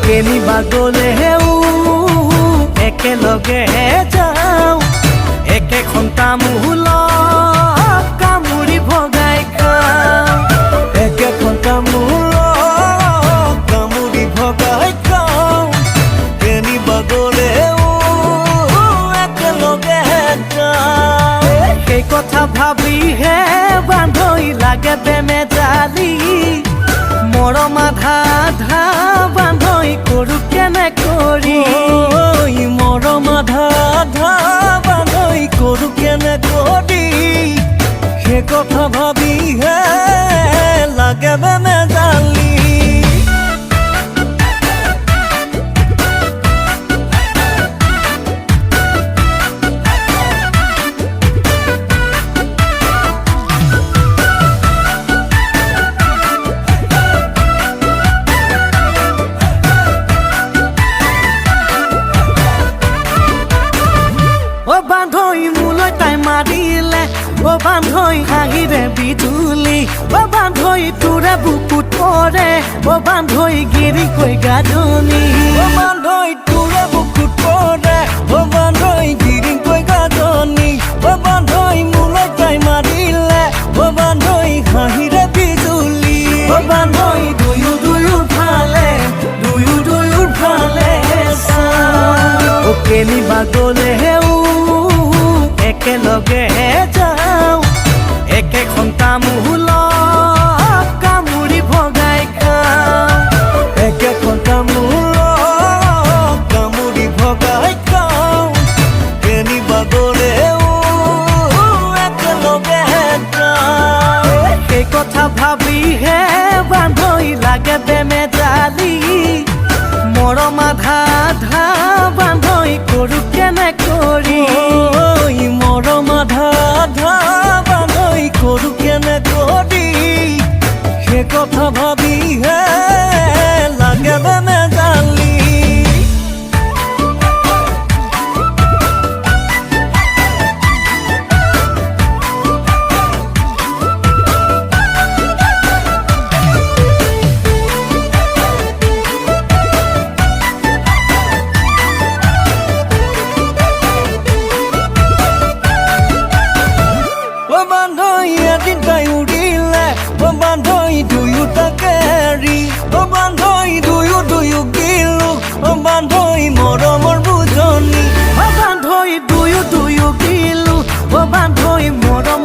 কেনিবা গ'লেও একেলগে যাওঁ একেখন তামোলত কামুৰি ভগাই খাওঁ একেখন তামোলত কামুৰি ভগাই খাওঁ কেনিবা গ'লেও একেলগে যাওঁ সেই কথা ভাবিহে বান্ধৈ লাগে বেমেজালি মৰম আধা আধা বান্ধৈ কৰোঁ কেনে কৰি মৰম আধা আধা বান্ধৈ কৰোঁ কেনে কৰি সেই কথা ভাবিহে লাগে বেমেজালি বান্ধৈ মোলৈ তাই মাৰিলে বান্ধৈ হাঁহিৰে বিজুলি বান্ধৈ তোৰে বুকুত পৰে বান্ধৈ গিৰিকৈ গাজনি বান্ধৈ তোৰে বুকুত পৰে বান্ধৈ গিৰিকৈ গাজনি বান্ধৈ মোলৈ তাই মাৰিলে বান্ধৈ হাঁহিৰে বিজুলি বান্ধৈ দুয়ো ফালে চাওঁ কেনিবা গ'লেও একেলগে যাওঁ একেখন তামোলত কামুৰি ভগাই খাওঁ একেখন তামোলত কামুৰি ভগাই খাওঁ কেনিবা গ'লেও একেলগে যাওঁ সেই কথা ভাবিহে বান্ধৈ লাগে বেমেজালি মৰম আধা আধা বান্ধৈ কৰোঁ কেনে কৰি মৰম আধা আধা বান্ধৈ কৰোঁ কেনে কৰি সেই কথা ভাবিহে লাগে বেমেজালি বান্ধৈ এদিন তাই উৰিলে বান্ধৈ দুয়োটাকে এৰি বান্ধৈ দুয়ো গিলো বান্ধৈ মৰমৰ বুজনি বান্ধৈ দুয়ো গিলো বান্ধৈ মৰম